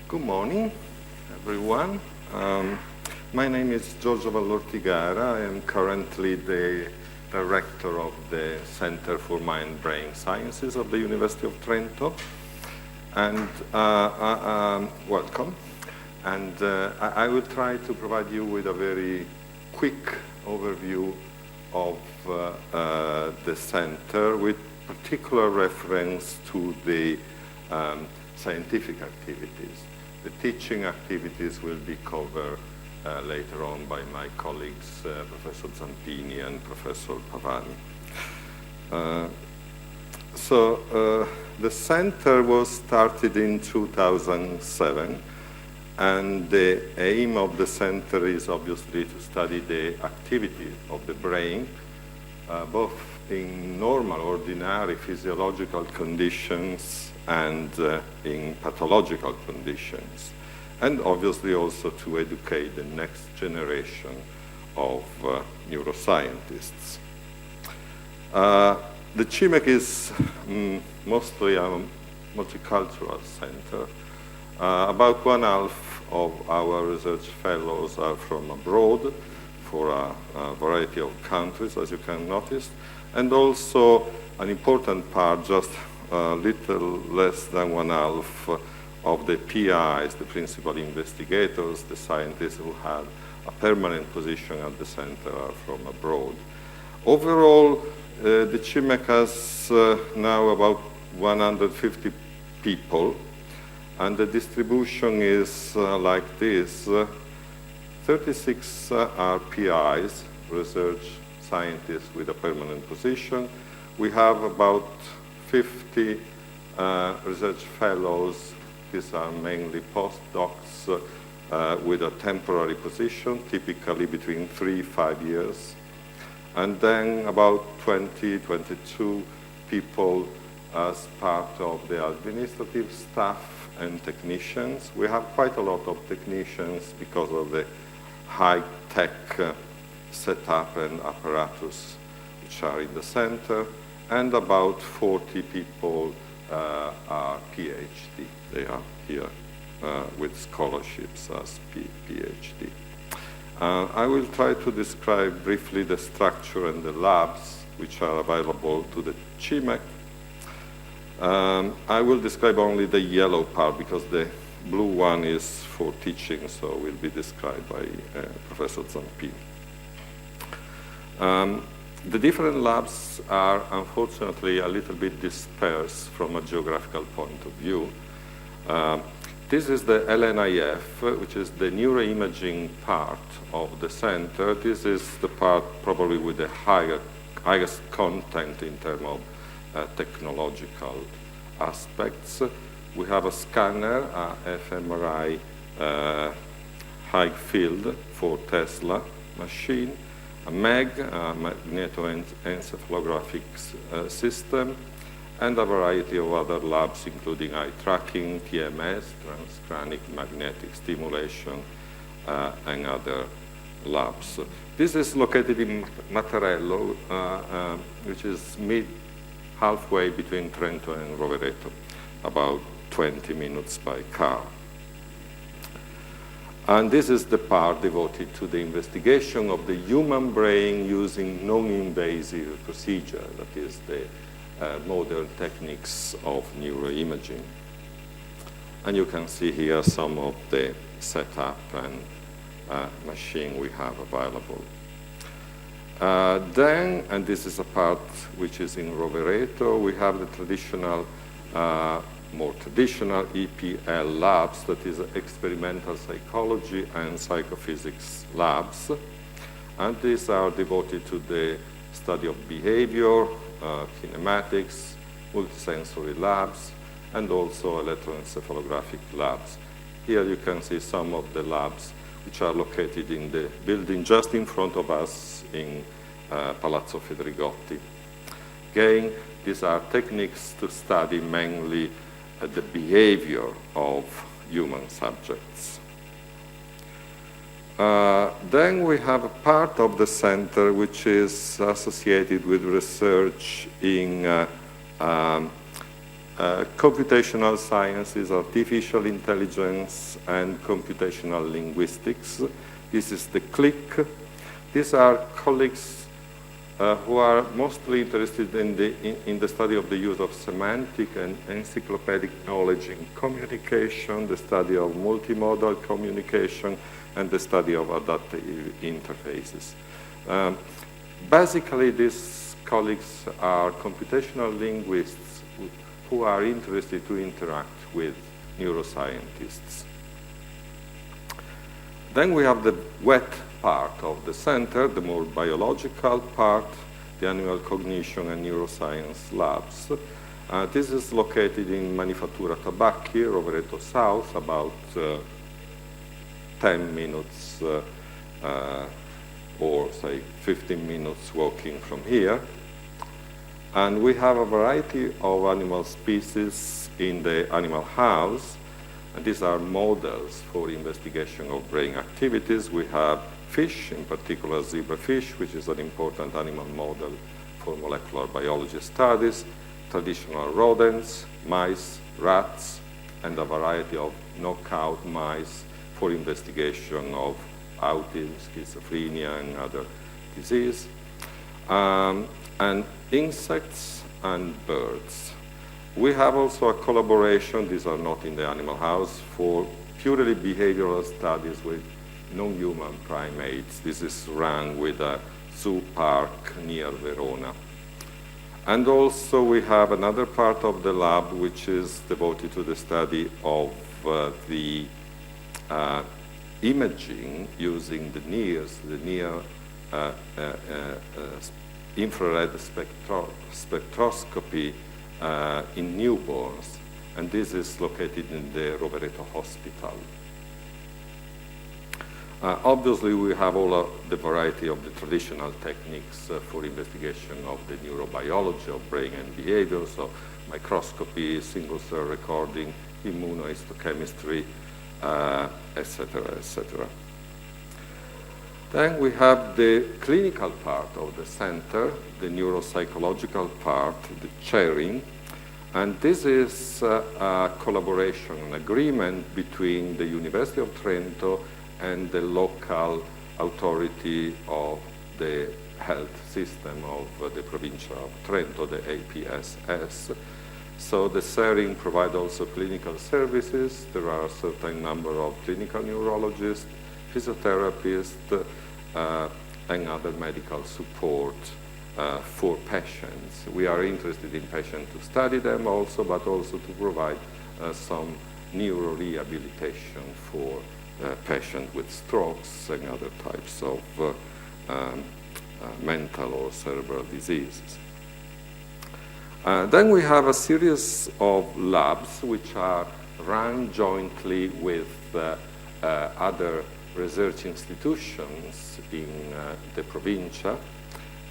Good morning, everyone. My name is Giorgio Vallortigara. I am currently the director of the Center for Mind-Brain Sciences of the University of Trento. And welcome. And I will try to provide you with a very quick overview of the center, with particular reference to the scientific activities. The teaching activities will be covered later on by my colleagues, Professor Zampini and Professor Pavani. The center was started in 2007, and the aim of the center is obviously to study the activity of the brain, both in normal, ordinary physiological conditions and in pathological conditions, and obviously also to educate the next generation of neuroscientists. The CIMeC is mostly a multicultural center. About 1/2 of our research fellows are from abroad for a variety of countries, as you can notice, and also an important part, just a little less than 1/2 of the PIs, the principal investigators, the scientists who have a permanent position at the center, are from abroad. Overall, the CIMeC has now about 150 people, and the distribution is like this. 36 are PIs, research scientists with a permanent position. We have about 50 research fellows. These are mainly postdocs with a temporary position, typically between 3 and 5 years. And then about 20, 22 people as part of the administrative staff and technicians. We have quite a lot of technicians because of the high-tech setup and apparatus which are in the center, and about 40 people are PhD. They are here with scholarships as PhD. I will try to describe briefly the structure and the labs which are available to the CIMeC. I will describe only the yellow part because the blue one is for teaching, so will be described by Professor Zampini. The different labs are unfortunately a little bit dispersed from a geographical point of view. This is the LNIF, which is the neuroimaging part of the center. This is the part probably with the highest content in terms of technological aspects. We have a scanner, a fMRI high field for Tesla machine, a MEG, a magnetoencephalographic system, and a variety of other labs, including eye tracking, TMS, transcranial magnetic stimulation, and other labs. This is located in Mattarello, which is halfway between Trento and Rovereto, about 20 minutes by car. And this is the part devoted to the investigation of the human brain using non-invasive procedure, that is the modern techniques of neuroimaging. And you can see here some of the setup and machine we have available. Then, and this is a part which is in Rovereto, we have the traditional, more traditional EPL labs, that is experimental psychology and psychophysics labs. And these are devoted to the study of behavior, kinematics, multisensory labs, and also electroencephalographic labs. Here you can see some of the labs which are located in the building just in front of us in Palazzo Fedrigotti. Again, these are techniques to study mainly the behavior of human subjects. Then we have a part of the center which is associated with research in computational sciences, artificial intelligence, and computational linguistics. This is the CLIC. These are colleagues who are mostly interested in the study of the use of semantic and encyclopedic knowledge in communication, the study of multimodal communication, and the study of adaptive interfaces. Basically, these colleagues are computational linguists who are interested to interact with neuroscientists. Then we have the wet part of the center, the more biological part, the animal cognition and neuroscience labs. This is located in Manifattura Tabacchi, Rovereto South, about 10 minutes or say 15 minutes walking from here. And we have a variety of animal species in the animal house, and these are models for investigation of brain activities. We have fish, in particular zebrafish, which is an important animal model for molecular biology studies, traditional rodents, mice, rats, and a variety of knockout mice for investigation of autism, schizophrenia, and other disease, and insects and birds. We have also a collaboration, these are not in the animal house, for purely behavioral studies with non-human primates. This is run with a zoo park near Verona. And also we have another part of the lab which is devoted to the study of the imaging using the NIRS, the near infrared spectroscopy in newborns, and this is located in the Rovereto Hospital. Obviously, we have all the variety of the traditional techniques for investigation of the neurobiology of brain and behavior, so microscopy, single-cell recording, immunohistochemistry, etc., etc. Then we have the clinical part of the center, the neuropsychological part, the chairing, and this is a collaboration, an agreement between the University of Trento and the local authority of the health system of the Provincia of Trento, the APSS. So the sharing provides also clinical services. There are a certain number of clinical neurologists, physiotherapists, and other medical support for patients. We are interested in patients to study them also, but also to provide some neurorehabilitation for patients with strokes and other types of mental or cerebral diseases. Then we have a series of labs which are run jointly with other research institutions in the Provincia.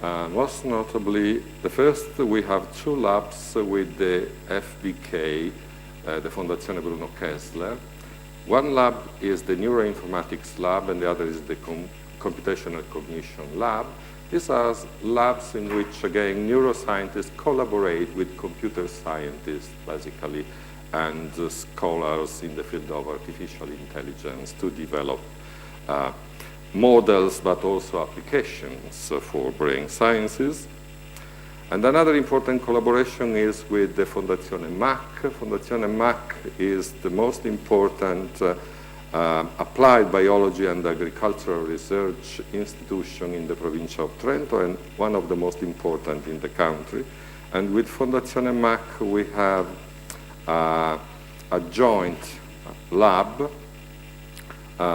Most notably, the first, we have two labs with the FBK, the Fondazione Bruno Kessler. One lab is the neuroinformatics lab, and the other is the computational cognition lab. These are labs in which, again, neuroscientists collaborate with computer scientists, basically, and scholars in the field of artificial intelligence to develop models, but also applications for brain sciences. And another important collaboration is with the Fondazione CIMeC. Fondazione CIMeC is the most important applied biology and agricultural research institution in the Provincia of Trento, and one of the most important in the country. And with Fondazione CIMeC, we have a joint lab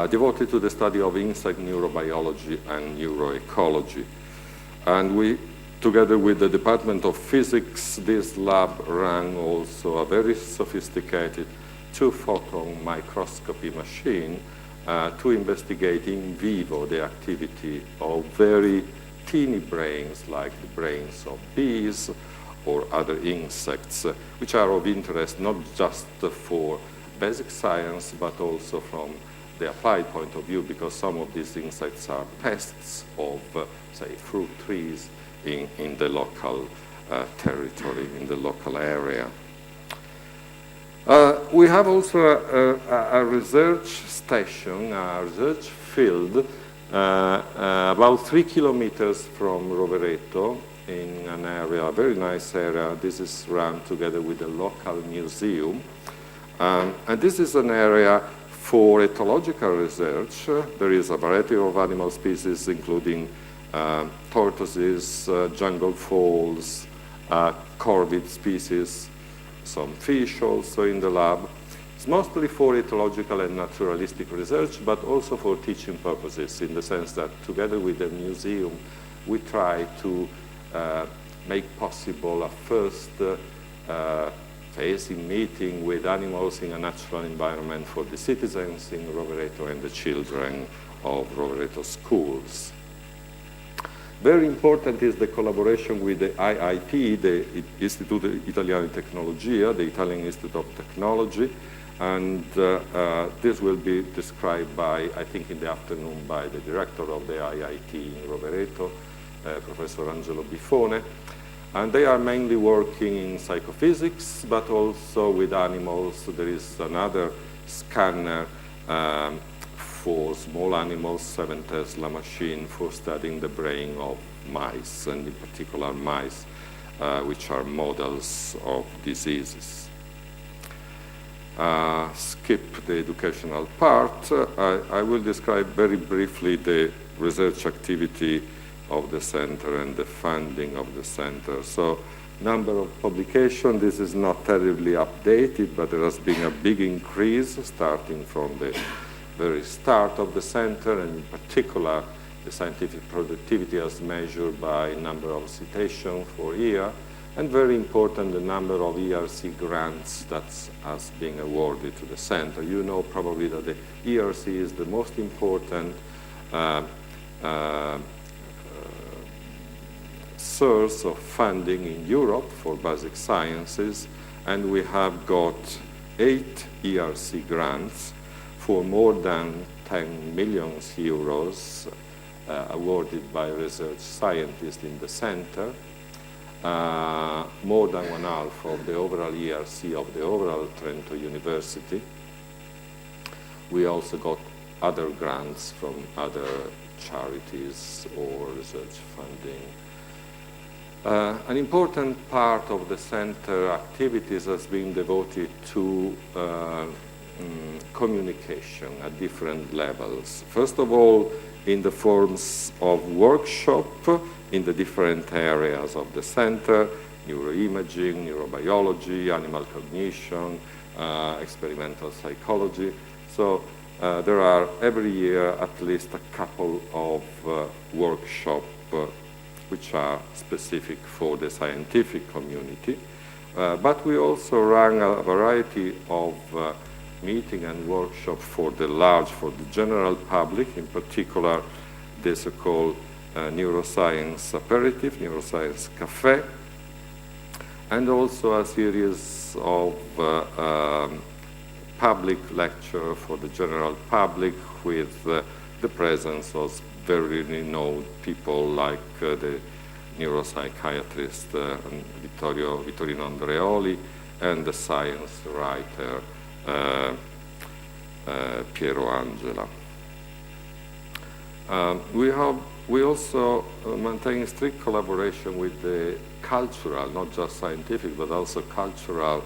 devoted to the study of insect neurobiology and neuroecology. And we, together with the Department of Physics, this lab ran also a very sophisticated two-photon microscopy machine to investigate in vivo the activity of very teeny brains, like the brains of bees or other insects, which are of interest not just for basic science, but also from the applied point of view, because some of these insects are pests of, say, fruit trees in the local territory, in the local area. We have also a research station, a research field, about 3 kilometers from Rovereto, in an area, a very nice area. This is run together with a local museum. And this is an area for ethological research. There is a variety of animal species, including tortoises, jungle foals, corvid species, some fish also in the lab. It's mostly for ethological and naturalistic research, but also for teaching purposes, in the sense that together with the museum, we try to make possible a first facing meeting with animals in a natural environment for the citizens in Rovereto and the children of Rovereto schools. Very important is the collaboration with the IIT, the Istituto Italiano di Tecnologia, the Italian Institute of Technology, and this will be described by, I think in the afternoon, by the director of the IIT in Rovereto, Professor Angelo Bifone. And they are mainly working in psychophysics, but also with animals. There is another scanner for small animals, 7 Tesla machine for studying the brain of mice, and in particular mice, which are models of diseases. Skip the educational part. I will describe very briefly the research activity of the center and the funding of the center. So, number of publications, this is not terribly updated, but there has been a big increase starting from the very start of the center, and in particular, the scientific productivity as measured by number of citations for year, and very important, the number of ERC grants that has been awarded to the center. You know probably that the ERC is the most important source of funding in Europe for basic sciences, and we have got 8 ERC grants for more than 10 million euros awarded by research scientists in the center, more than 1/2 of the overall ERC of the overall Trento University. We also got other grants from other charities or research funding. An important part of the center activities has been devoted to communication at different levels. First of all, in the forms of workshop in the different areas of the center, neuroimaging, neurobiology, animal cognition, experimental psychology. So there are every year at least a couple of workshops which are specific for the scientific community. But we also run a variety of meeting and workshop for the general public, in particular the so-called neuroscience aperitif, neuroscience cafe, and also a series of public lecture for the general public with the presence of very renowned people like the neuropsychiatrist Vittorino Andreoli and the science writer Piero Angela. We also maintain strict collaboration with the cultural, not just scientific, but also cultural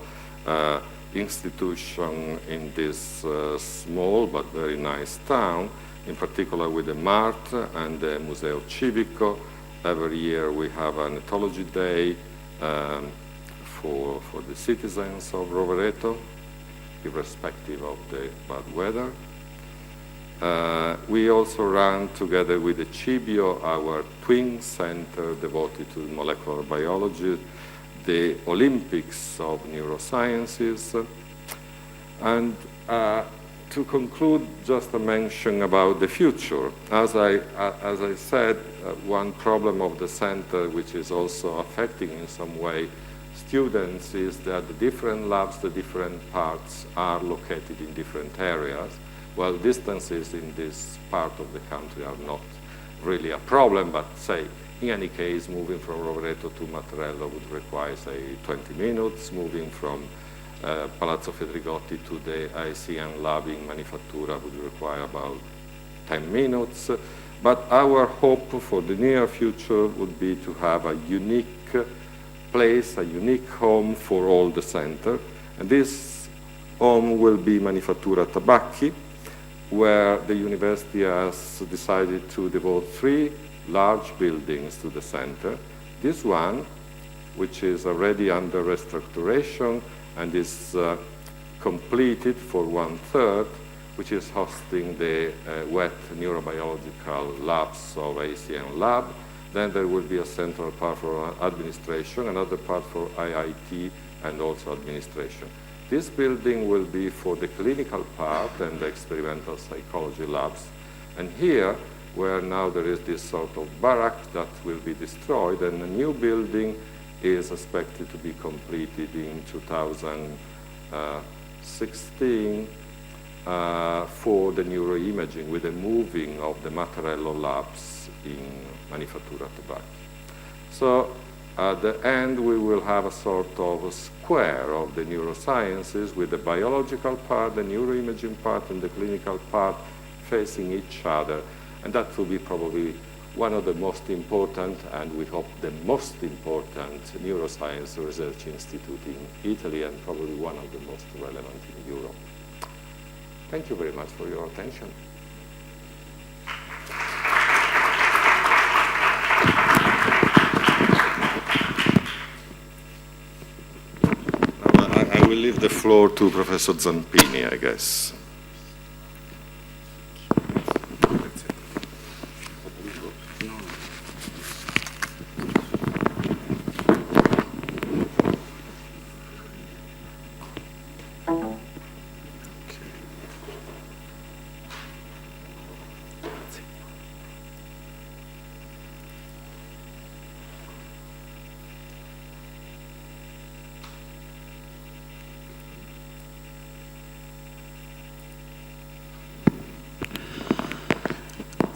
institution in this small but very nice town, in particular with the MART and the Museo Civico. Every year we have an ethology day for the citizens of Rovereto, irrespective of the bad weather. We also run together with the Cibio, our twin center devoted to molecular biology, the Olympics of neurosciences. And to conclude, just a mention about the future. As I said, one problem of the center, which is also affecting in some way students, is that the different labs, the different parts are located in different areas. Well, distances in this part of the country are not really a problem, but say, in any case, moving from Rovereto to Mattarello would require, say, 20 minutes. Moving from Palazzo Fedrigotti to the ICM lab in Manifattura would require about 10 minutes. But our hope for the near future would be to have a unique place, a unique home for all the center. And this home will be Manifattura Tabacchi, where the university has decided to devote 3 large buildings to the center. This one, which is already under restructuration and is completed for 1/3, which is hosting the wet neurobiological labs of ACM lab. Then there will be a central part for administration, another part for IIT and also administration. This building will be for the clinical part and the experimental psychology labs. And here, where now there is this sort of barrack that will be destroyed, and a new building is expected to be completed in 2016 for the neuroimaging with the moving of the Mattarello labs in Manifattura Tabacchi. So at the end, we will have a sort of a square of the neurosciences with the biological part, the neuroimaging part, and the clinical part facing each other. And that will be probably one of the most important, and we hope the most important, neuroscience research institute in Italy, and probably one of the most relevant in Europe. Thank you very much for your attention. I will leave the floor to Professor Zampini, I guess.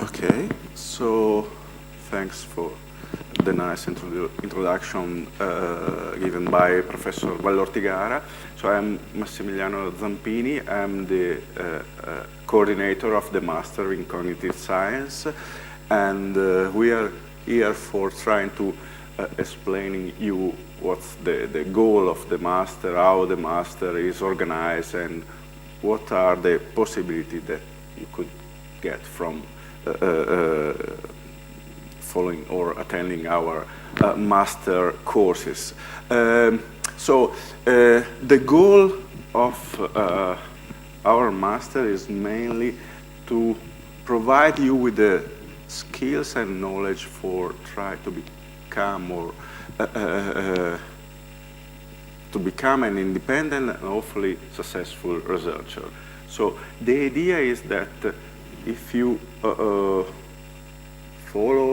Okay, so thanks for the nice introduction given by Professor Vallortigara. So I'm Massimiliano Zampini. I'm the coordinator of the Master in Cognitive Science, and we are here for trying to explaining you what's the goal of the Master, how the Master is organized, and what are the possibilities that you could get from following or attending our master courses. So the goal of our master is mainly to provide you with the skills and knowledge for try to become or to become an independent and hopefully successful researcher. So the idea is that if you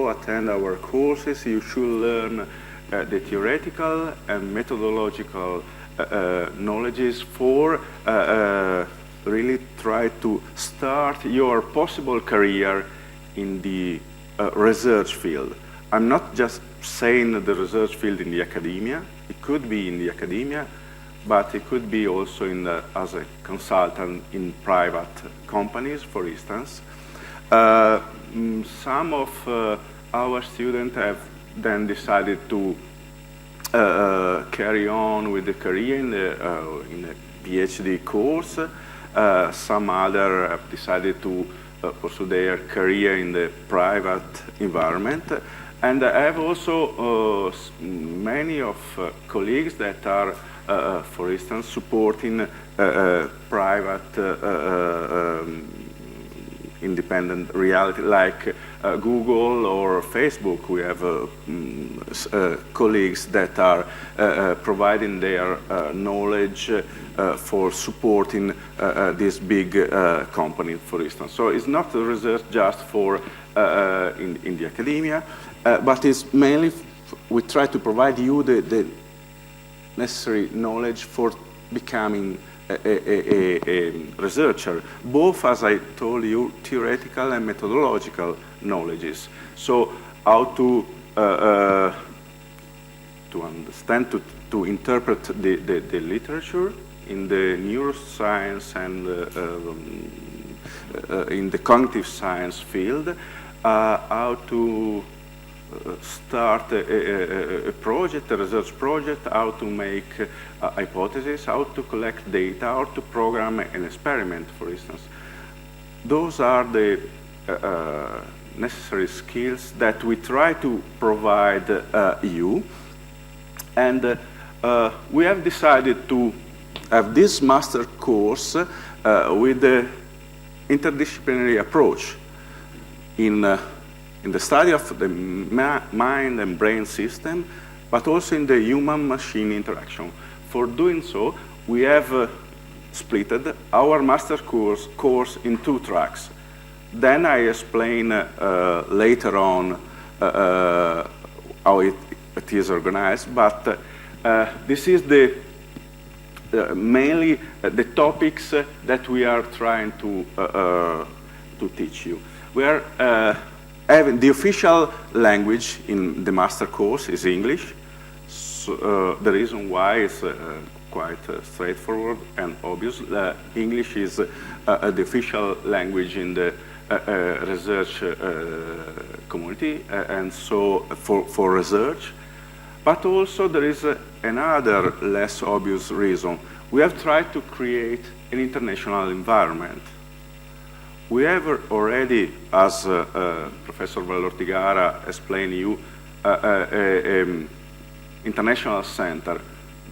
attend our courses, you should learn the theoretical and methodological knowledges for really try to start your possible career in the research field. I'm not just saying the research field in the academia. It could be in the academia, but it could be also in as a consultant in private companies, for instance. Some of our students have then decided to carry on with the career in a PhD course. Some other have decided to pursue their career in the private environment. And I have also many of colleagues that are, for instance, supporting private independent reality like Google or Facebook. We have colleagues that are providing their knowledge for supporting this big company, for instance. So it's not a research just for in the academia, but it's mainly we try to provide you the necessary knowledge for becoming a researcher, both, as I told you, theoretical and methodological knowledges. So how to understand, to interpret the literature, in the neuroscience and in the cognitive science field, how to start a project, a research project, how to make a hypothesis, how to collect data, how to program an experiment, for instance. Those are the necessary skills that we try to provide you. And we have decided to have this master course with the interdisciplinary approach in the study of the mind and brain system, but also in the human-machine interaction. For doing so, we have splitted our master course in 2 tracks. Then I explain later on how it is organized, but this is mainly the topics that we are trying to teach you. We are having the official language in the master course is English. So, the reason why is quite straightforward and obvious. English is the official language in the research community, and so for research. But also there is another less obvious reason. We have tried to create an international environment. We have already, as Professor Vallortigara explained to you, international center.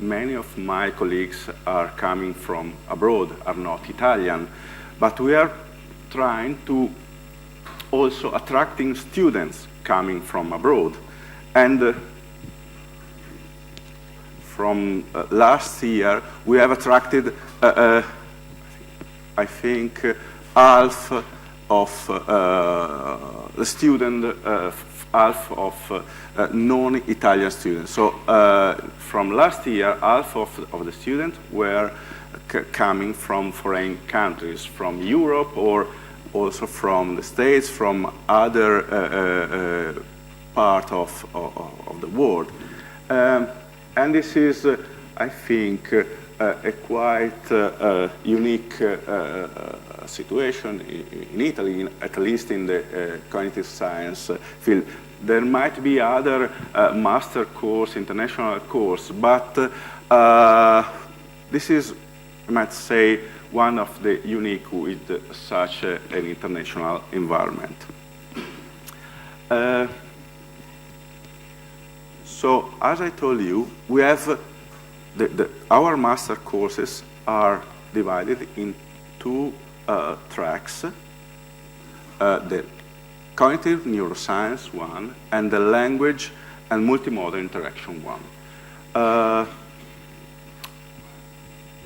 Many of my colleagues are coming from abroad, are not Italian, but we are trying to also attracting students coming from abroad. And from last year, we have attracted, I think, half of the student, half of non-Italian students. So from last year, half of the students were coming from foreign countries, from Europe or also from the States, from other part of the world. And this is, I think, a quite unique situation in Italy, at least in the cognitive science field. There might be other master course, international course, but this is, I might say, one of the unique with such an international environment. So, as I told you, we have our master courses are divided in 2 tracks, the cognitive neuroscience one and the language and multimodal interaction one.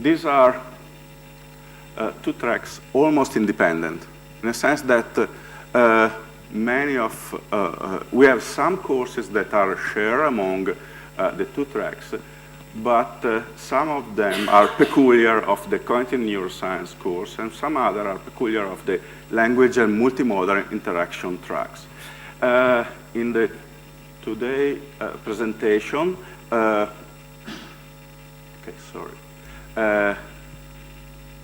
These are 2 tracks almost independent, in a sense that we have some courses that are shared among the 2 tracks, but some of them are peculiar of the cognitive neuroscience course, and some other are peculiar of the language and multimodal interaction tracks. In the today presentation,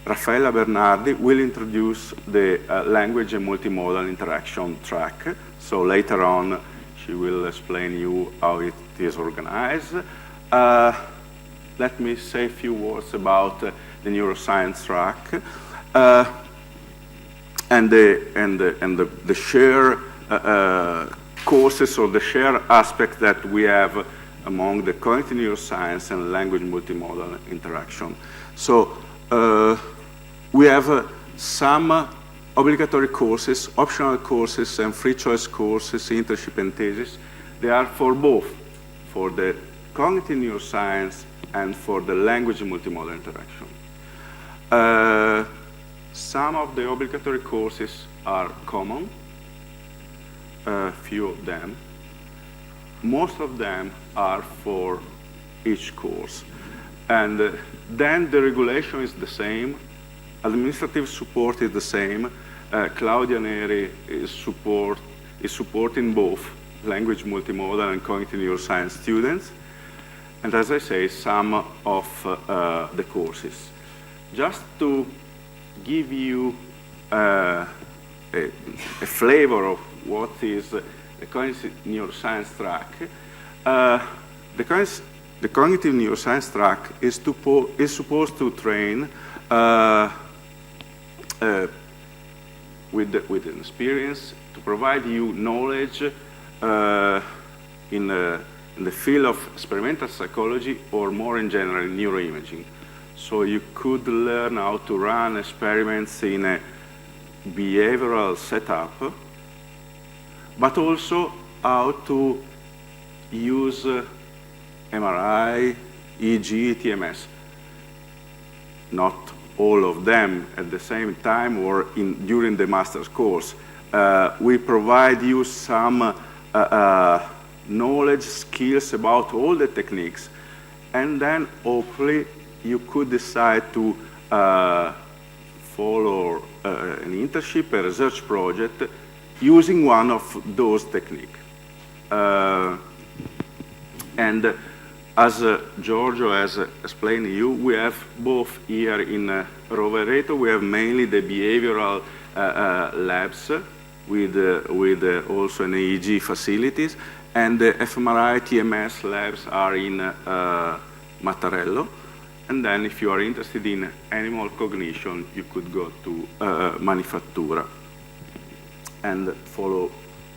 Raffaella Bernardi will introduce the language and multimodal interaction track. So later on, she will explain you how it is organized. Let me say a few words about the neuroscience track and the share courses or the share aspect that we have among the cognitive neuroscience and language multimodal interaction. So we have some obligatory courses, optional courses, and free choice courses, internship and thesis. They are for both, for the cognitive neuroscience and for the language multimodal interaction. Some of the obligatory courses are common, few of them. Most of them are for each course. And then the regulation is the same. Administrative support is the same. Claudia Neri is supporting both language multimodal and cognitive neuroscience students. And as I say, some of the courses. just to give you a flavor of what is the cognitive neuroscience track, the cognitive neuroscience track is supposed to train with an experience to provide you knowledge in the field of experimental psychology, or more in general, neuroimaging. So you could learn how to run experiments in a behavioral setup, but also how to use MRI, EEG, TMS. Not all of them at the same time or during the master's course. We provide you some knowledge, skills about all the techniques, and then hopefully you could decide to follow an internship, a research project, using one of those techniques. And as Giorgio has explained to you, we have both here in Rovereto, we have mainly the behavioral labs with also an EEG facilities, and the fMRI, TMS labs are in Mattarello. And then if you are interested in animal cognition, you could go to Manifattura and follow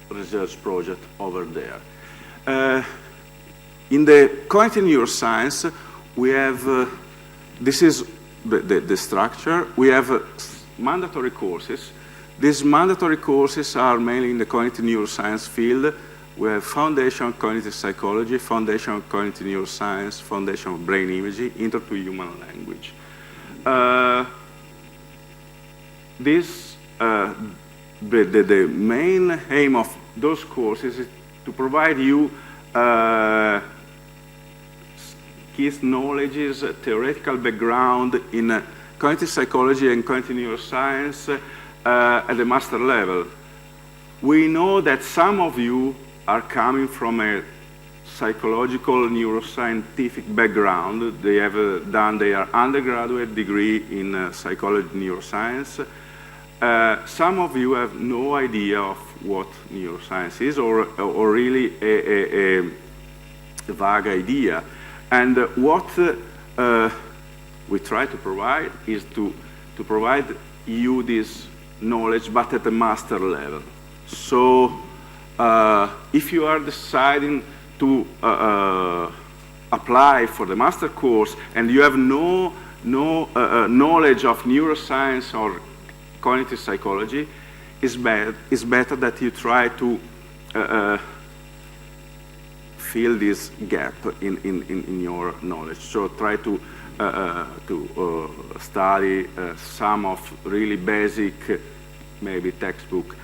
research project over there. In the cognitive neuroscience, we have, this is the structure. We have mandatory courses. These mandatory courses are mainly in the cognitive neuroscience field. We have Foundation of Cognitive Psychology, Foundation of Cognitive Neuroscience, Foundation of Brain Imaging, Intro to Human Language. The main aim of those courses is to provide you key knowledges, theoretical background in cognitive psychology and cognitive neuroscience at the master level. We know that some of you are coming from a psychological neuroscientific background. They have done their undergraduate degree in psychology neuroscience. Some of you have no idea of what neuroscience is, or really a vague idea. And what we try to provide is to provide you this knowledge, but at the master level. So if you are deciding to apply for the master course and you have no knowledge of neuroscience or cognitive psychology, it's better that you try to fill this gap in your knowledge. So try to study some of really basic, maybe textbook.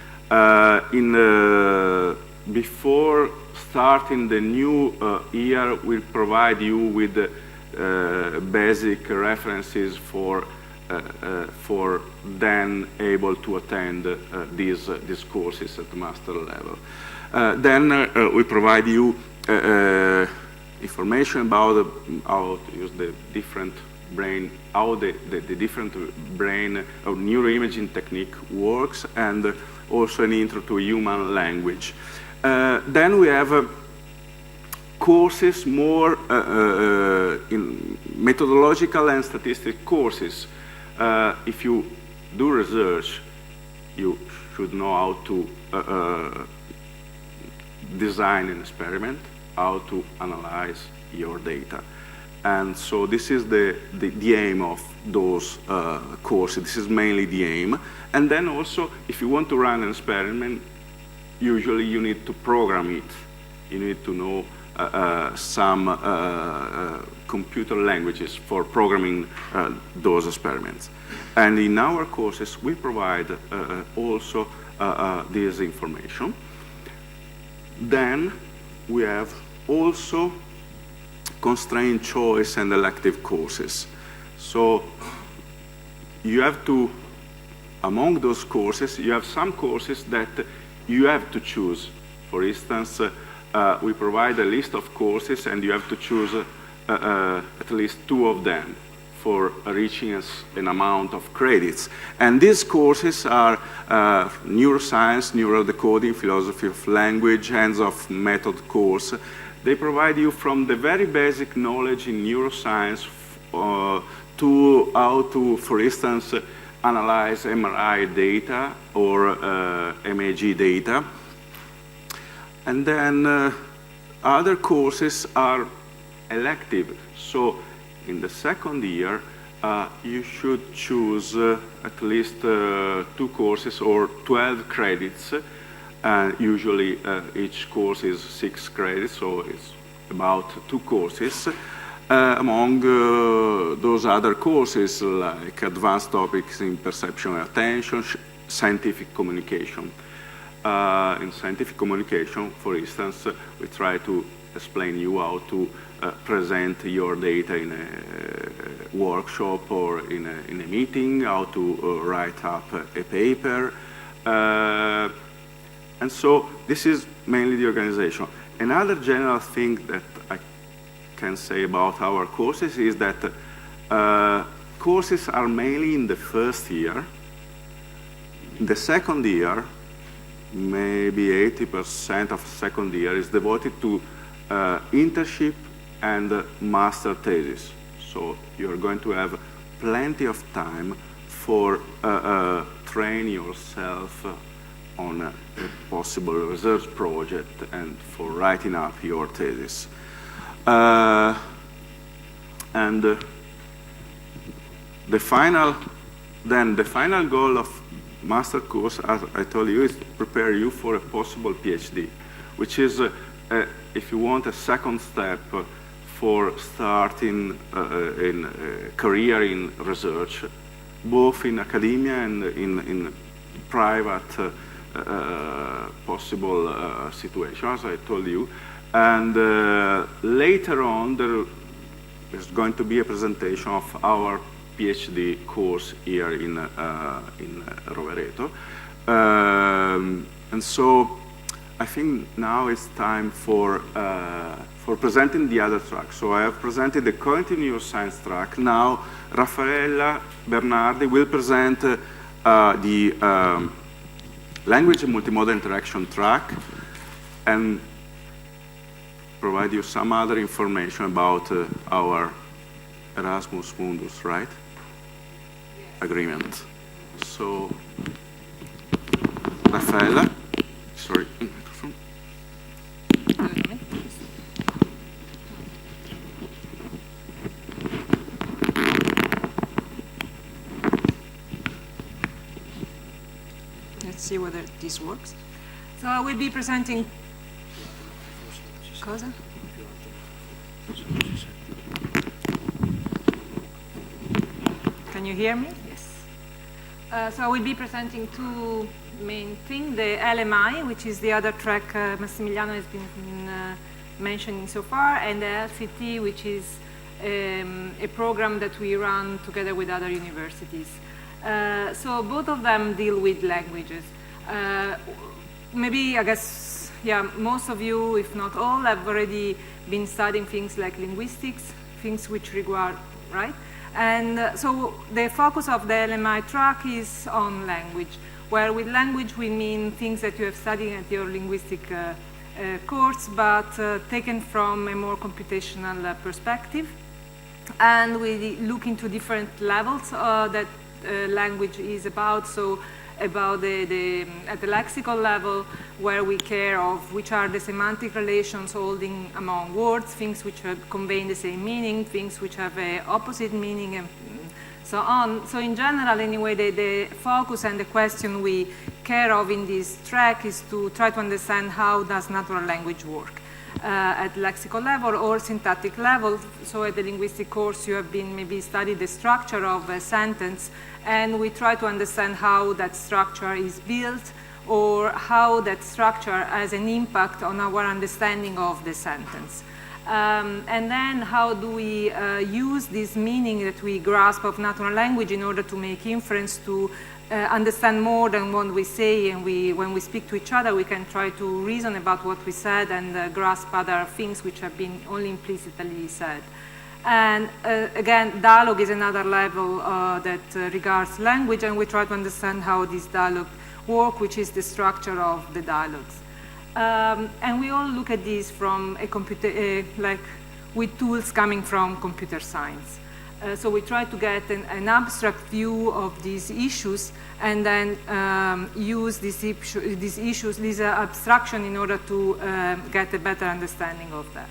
Before starting the new year, we'll provide you with basic references for then able to attend these courses at the master level. Then we provide you information about how to use the different brain, how the different brain or neuroimaging technique works, and also an intro to human language. Then we have courses more in methodological and statistic courses. If you do research, you should know how to design an experiment, how to analyze your data. And so this is the aim of those courses. This is mainly the aim. And then also, if you want to run an experiment, usually you need to program it. You need to know some computer languages for programming those experiments. And in our courses, we provide also this information. Then we have also constrained choice and elective courses. So you have to, among those courses, you have some courses that you have to choose. For instance, we provide a list of courses and you have to choose at least 2 of them for reaching an amount of credits. And these courses are neuroscience, neurodecoding, philosophy of language, hands-off method course. They provide you from the very basic knowledge in neuroscience to how to, for instance, analyze MRI data or MAG data. And then other courses are elective. So in the second year, you should choose at least 2 courses or 12 credits. Usually each course is 6 credits, so it's about 2 courses. Among those other courses, like advanced topics in perception and attention, scientific communication. In scientific communication, for instance, we try to explain you how to present your data in a workshop or in a meeting, how to write up a paper. And so this is mainly the organization. Another general thing that I can say about our courses is that courses are mainly in the first year. In the second year, maybe 80% of second year is devoted to internship and master thesis. So you're going to have plenty of time for train yourself on a possible research project and for writing up your thesis. And the final goal of master course, as I told you, is to prepare you for a possible PhD, which is, if you want, a second step for starting in a career in research, both in academia and in private possible situations, as I told you. And later on, there is going to be a presentation of our PhD course here in Rovereto. And so I think now it's time for presenting the other track. So I have presented the cognitive neuroscience track. Now Raffaella Bernardi will present the language and multimodal interaction track and provide you some other information about our Erasmus Mundus, right? Yes. Agreement. So, Raffaella, sorry, microphone. Let's see whether this works. So I will be presenting. Cosa? Can you hear me? Yes. So I will be presenting 2 main things, the LMI, which is the other track Massimiliano has been mentioning so far, and the LCT, which is a program that we run together with other universities. So both of them deal with languages. Maybe, I guess, yeah, most of you, if not all, have already been studying things like linguistics, things which require, right? And so the focus of the LMI track is on language, where with language we mean things that you have studied at your linguistic course, but taken from a more computational perspective. And we look into different levels that language is about. So about at the lexical level, where we care of which are the semantic relations holding among words, things which are conveying the same meaning, things which have an opposite meaning, and so on. So in general, anyway, the focus and the question we care of in this track is to try to understand how does natural language work at lexical level or syntactic level. So at the linguistic course, you have been maybe studied the structure of a sentence, and we try to understand how that structure is built or how that structure has an impact on our understanding of the sentence. And then how do we use this meaning that we grasp of natural language in order to make inference to understand more than what we say, and when we speak to each other, we can try to reason about what we said and grasp other things which have been only implicitly said. And again, dialogue is another level that regards language, and we try to understand how this dialogue works, which is the structure of the dialogues. And we all look at this from a computer, like with tools coming from computer science. So we try to get an abstract view of these issues and then use these issues, this abstraction in order to get a better understanding of that.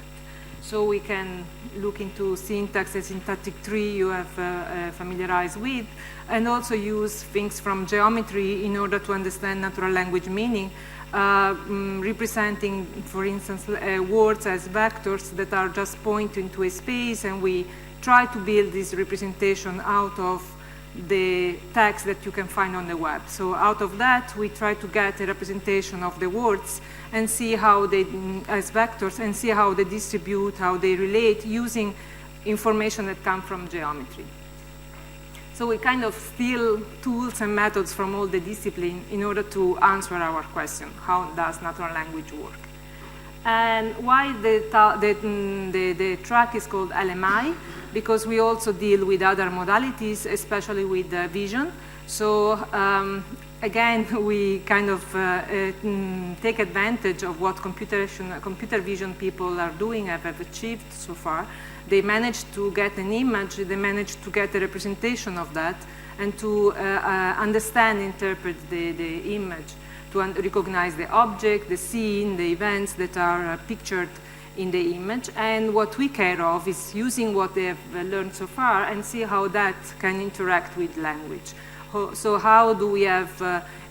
So we can look into syntax and syntactic tree you have familiarized with, and also use things from geometry in order to understand natural language meaning, representing, for instance, words as vectors that are just pointing to a space, and we try to build this representation out of the text that you can find on the web. So out of that, we try to get a representation of the words and see how they, as vectors, and see how they distribute, how they relate, using information that come from geometry. So we kind of steal tools and methods from all the discipline in order to answer our question, how does natural language work? And why the track is called LMI? Because we also deal with other modalities, especially with vision. So again, we kind of take advantage of what computer vision people are doing, have achieved so far. They managed to get an image, they managed to get a representation of that, and to understand, interpret the image, to recognize the object, the scene, the events that are pictured in the image. And what we care of is using what they have learned so far and see how that can interact with language. So how do we have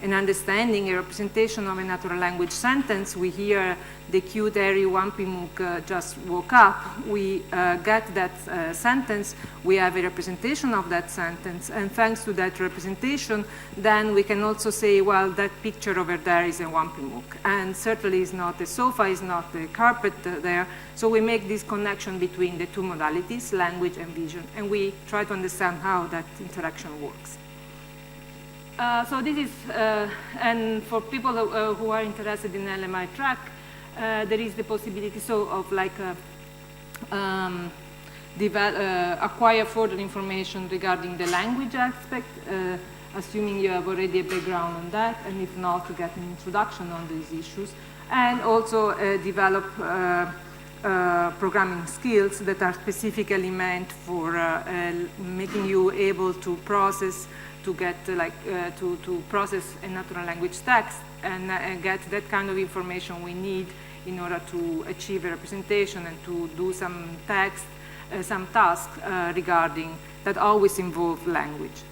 an understanding, a representation of a natural language sentence? We hear the cute airy Wampimuk just woke up. We get that sentence. We have a representation of that sentence. And thanks to that representation, then we can also say, well, that picture over there is a Wampimuk. And certainly is not a sofa, is not the carpet there. So we make this connection between the two modalities, language and vision. And we try to understand how that interaction works. So this is, and for people who are interested in LMI track, there is the possibility of like acquire further information regarding the language aspect, assuming you have already a background on that, and if not, to get an introduction on these issues, and also develop programming skills that are specifically meant for making you able to process, to get to process a natural language text and get that kind of information we need in order to achieve a representation and to do some text, some tasks regarding that always involve language.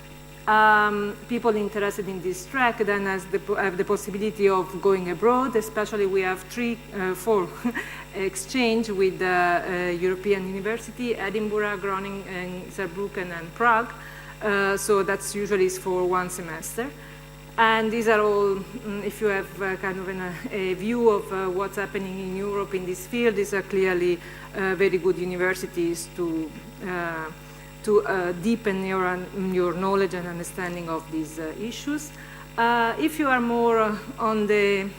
People interested in this track then have the possibility of going abroad, especially we have 4 exchange with European University, Edinburgh, Groningen, Saarbrücken, and Prague. So that's usually for 1 semester. And these are all, if you have kind of a view of what's happening in Europe in this field, these are clearly very good universities to deepen your knowledge and understanding of these issues. If you are more on the,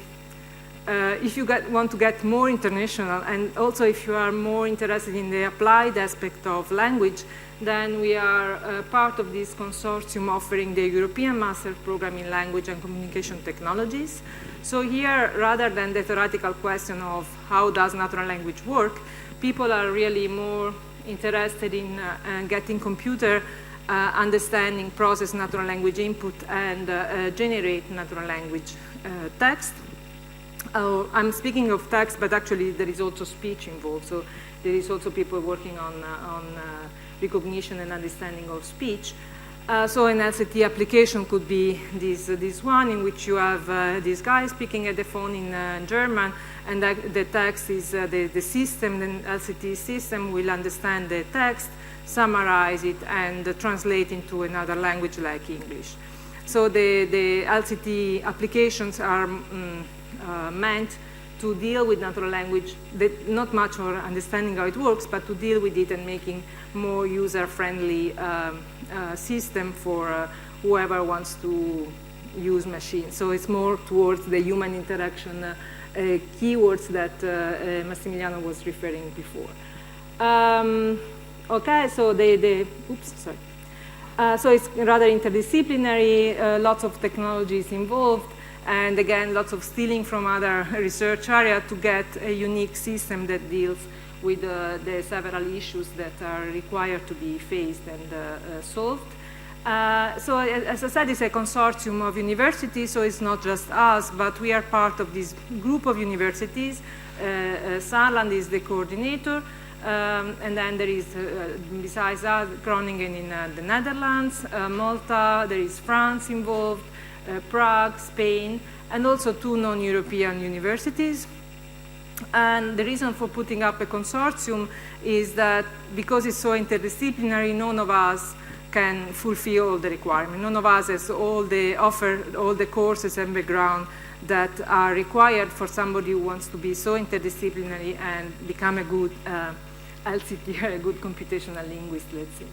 if you want to get more international, and also if you are more interested in the applied aspect of language, then we are part of this consortium offering the European Master Program in Language and Communication Technologies. So here, rather than the theoretical question of how does natural language work, people are really more interested in getting computer understanding, process natural language input, and generate natural language text. I'm speaking of text, but actually there is also speech involved. So there is also people working on recognition and understanding of speech. So an LCT application could be this one in which you have this guy speaking at the phone in German, and the text is the system, the LCT system will understand the text, summarize it, and translate into another language like English. So the LCT applications are meant to deal with natural language, not much for understanding how it works, but to deal with it and making more user-friendly system for whoever wants to use machines. So it's more towards the human interaction keywords that Massimiliano was referring before. Okay, so so it's rather interdisciplinary, lots of technologies involved, and again, lots of stealing from other research areas to get a unique system that deals with the several issues that are required to be faced and solved. So as I said, it's a consortium of universities, so it's not just us, but we are part of this group of universities. Saarland is the coordinator, and then there is, besides us, Groningen in the Netherlands, Malta, there is France involved, Prague, Spain, and also 2 non-European universities. And the reason for putting up a consortium is that because it's so interdisciplinary, none of us can fulfill all the requirements. None of us has offer all the courses and background that are required for somebody who wants to be so interdisciplinary and become a good LCT, a good computational linguist, let's say.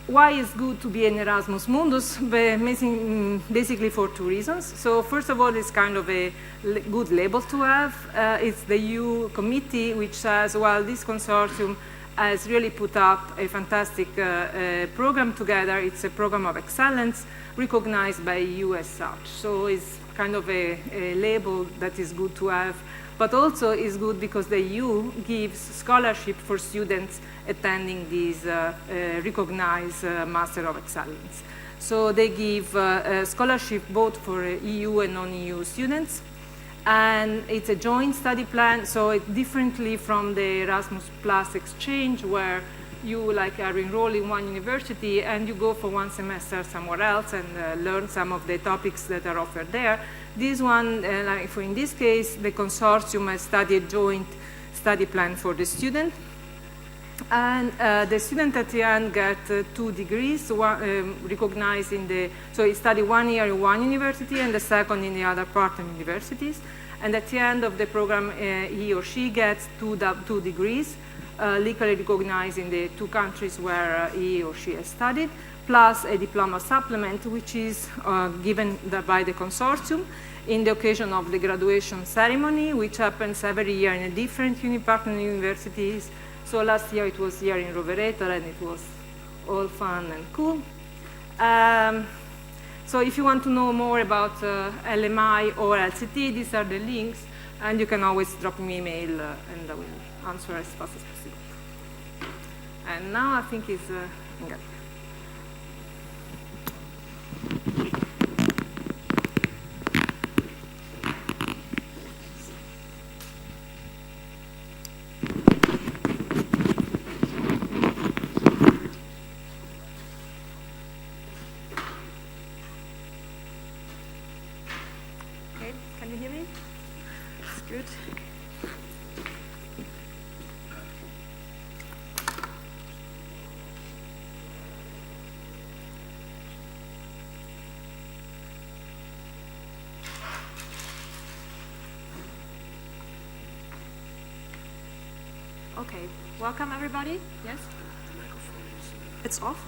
Why is good to be an Erasmus Mundus? Basically for 2 reasons. So first of all, it's kind of a good label to have. It's the EU committee which says, well, this consortium has really put up a fantastic program together. It's a program of excellence recognized by EU as such. So it's kind of a label that is good to have, but also is good because the EU gives scholarship for students attending these recognized Master of Excellence. So they give scholarship both for EU and non-EU students. And it's a joint study plan, so it's differently from the Erasmus Plus exchange, where you are enrolled in one university and you go for 1 semester somewhere else and learn some of the topics that are offered there. This one, for in this case, the consortium has studied a joint study plan for the student. And the student at the end get 2 degrees, recognized in the, so he studied 1 year in one university and the second in the other partner universities. And at the end of the program, he or she gets 2 degrees, legally recognized in the 2 countries where he or she has studied, plus a diploma supplement, which is given by the consortium in the occasion of the graduation ceremony, which happens every year in a different partner universities. So last year it was here in Rovereto, and it was all fun and cool. So if you want to know more about LMI or LCT, these are the links, and you can always drop me an email, and I will answer as fast as possible. And now I think it's good. Okay, welcome everybody. Yes? It's off?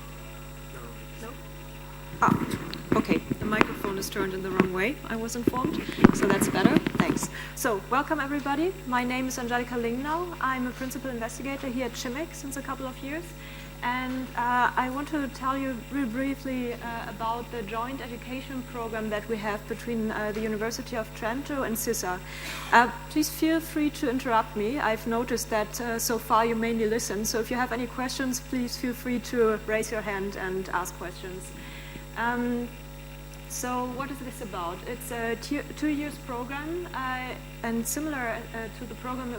No? Ah, okay, the microphone is turned in the wrong way, I was informed, so that's better, thanks. So, welcome everybody. My name is Angelika Lingnau. I'm a principal investigator here at CIMeC since a couple of years. And I want to tell you really briefly about the joint education program that we have between the University of Trento and CISA. Please feel free to interrupt me. I've noticed that so far you mainly listen, so if you have any questions, please feel free to raise your hand and ask questions. So what is this about? It's a 2 years program, and similar to the program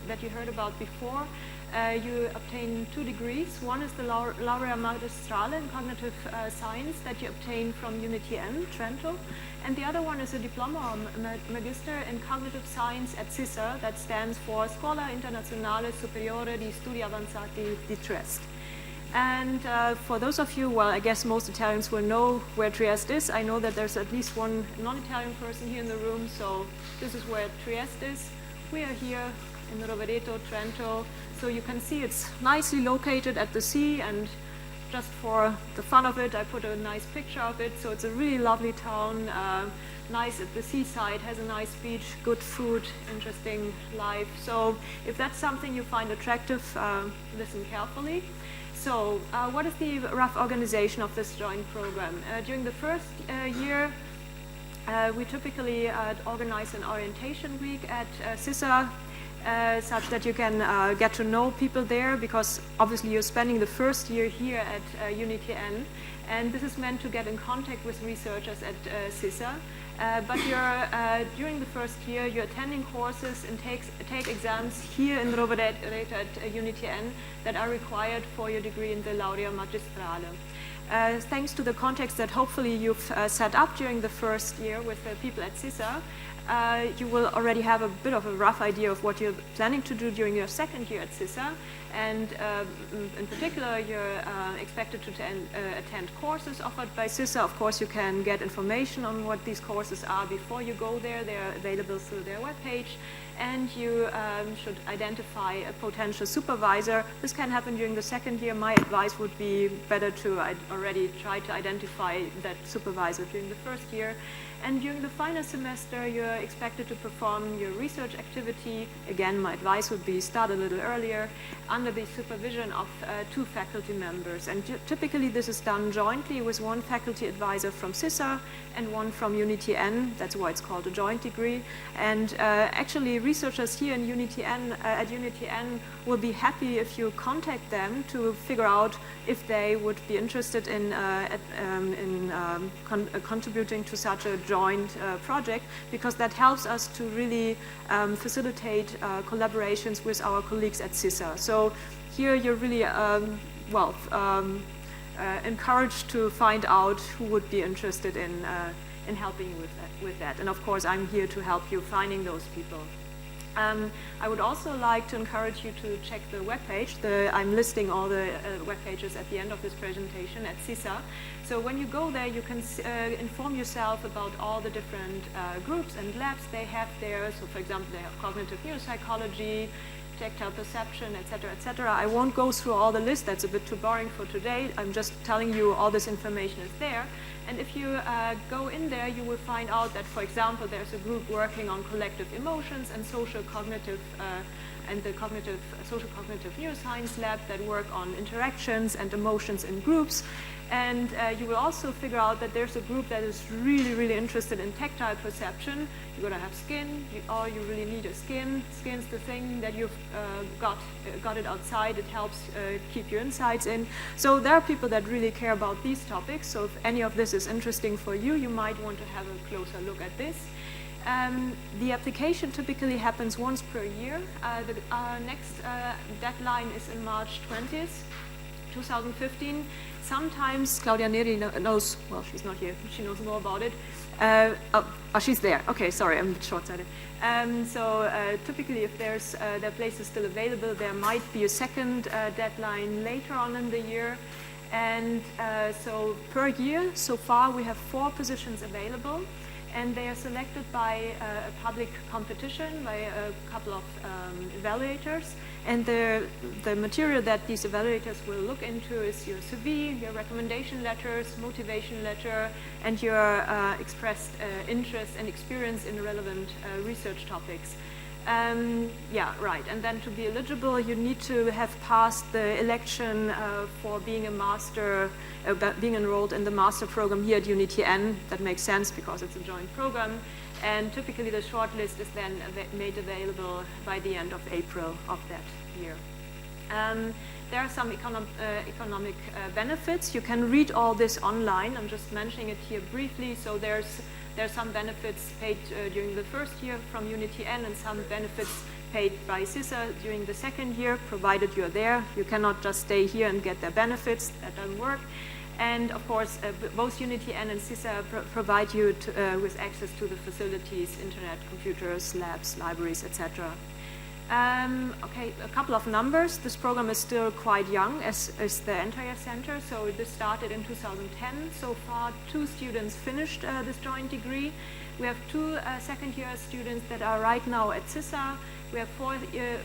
that you heard about before. You obtain 2 degrees. One is the Laurea Magistrale in Cognitive Science that you obtain from UniTN, Trento. And the other one is a Diploma Magister in Cognitive Science at CISA, that stands for Scuola Internazionale Superiore di Studi Avanzati di Trieste. And for those of you, well, I guess most Italians will know where Trieste is. I know that there's at least one non-Italian person here in the room, so this is where Trieste is. We are here in Rovereto, Trento. So you can see it's nicely located at the sea, and just for the fun of it, I put a nice picture of it. So it's a really lovely town, nice at the seaside, has a nice beach, good food, interesting life. So if that's something you find attractive, listen carefully. So what is the rough organization of this joint program? During the first year, we typically organize an orientation week at CISA, such that you can get to know people there, because obviously you're spending the first year here at UniTN, and this is meant to get in contact with researchers at CISA. But during the first year, you're attending courses and take exams here in Rovereto at UniTN that are required for your degree in the Laurea Magistrale. Thanks to the context that hopefully you've set up during the first year with the people at CISA, you will already have a bit of a rough idea of what you're planning to do during your second year at CISA. And in particular, you're expected to attend courses offered by CISA. Of course, you can get information on what these courses are before you go there. They're available through their webpage. And you should identify a potential supervisor. This can happen during the second year. My advice would be better to already try to identify that supervisor during the first year. And during the final semester, you're expected to perform your research activity. Again, my advice would be start a little earlier under the supervision of 2 faculty members. And typically this is done jointly with 1 faculty advisor from CISA and 1 from UniTN. That's why it's called a joint degree. And actually researchers here in at UniTN will be happy if you contact them to figure out if they would be interested in contributing to such a joint project, because that helps us to really facilitate collaborations with our colleagues at CISA. So here you're really encouraged to find out who would be interested in helping you with that. And of course, I'm here to help you finding those people. I would also like to encourage you to check the webpage. I'm listing all the web pages at the end of this presentation at CISA. So when you go there, you can inform yourself about all the different groups and labs they have there. So for example, they have cognitive neuropsychology, tactile perception, etc., etc. I won't go through all the list. That's a bit too boring for today. I'm just telling you all this information is there. And if you go in there, you will find out that, for example, there's a group working on collective emotions and social cognitive and the social cognitive neuroscience lab that work on interactions and emotions in groups. And you will also figure out that there's a group that is really, really interested in tactile perception. You're going to have skin, or you really need a skin. Skin's the thing that you've got it outside. It helps keep your insides in. So there are people that really care about these topics. So if any of this is interesting for you, you might want to have a closer look at this. The application typically happens once per year. The next deadline is in March 20th, 2015. Sometimes Claudia Neri knows, well, she's not here, she knows more about it. Oh, she's there. Okay, sorry, I'm a bit short-sighted. So typically if their place is still available, there might be a second deadline later on in the year. And so per year, so far, we have 4 positions available. And they are selected by a public competition by a couple of evaluators. And the material that these evaluators will look into is your CV, your recommendation letters, motivation letter, and your expressed interest and experience in relevant research topics. Yeah, right. And then to be eligible, you need to have passed the election for being a master, being enrolled in the master program here at UniTN. That makes sense because it's a joint program. And typically the shortlist is then made available by the end of April of that year. There are some economic benefits. You can read all this online. I'm just mentioning it here briefly. So there's some benefits paid during the first year from UniTN and some benefits paid by CISA during the second year, provided you're there. You cannot just stay here and get their benefits. That doesn't work. And of course, both UniTN and CISA provide you with access to the facilities, internet, computers, labs, libraries, etc. Okay, a couple of numbers. This program is still quite young, as is the entire center. So this started in 2010. So far, 2 students finished this joint degree. We have 2 second-year students that are right now at CISA. We have 4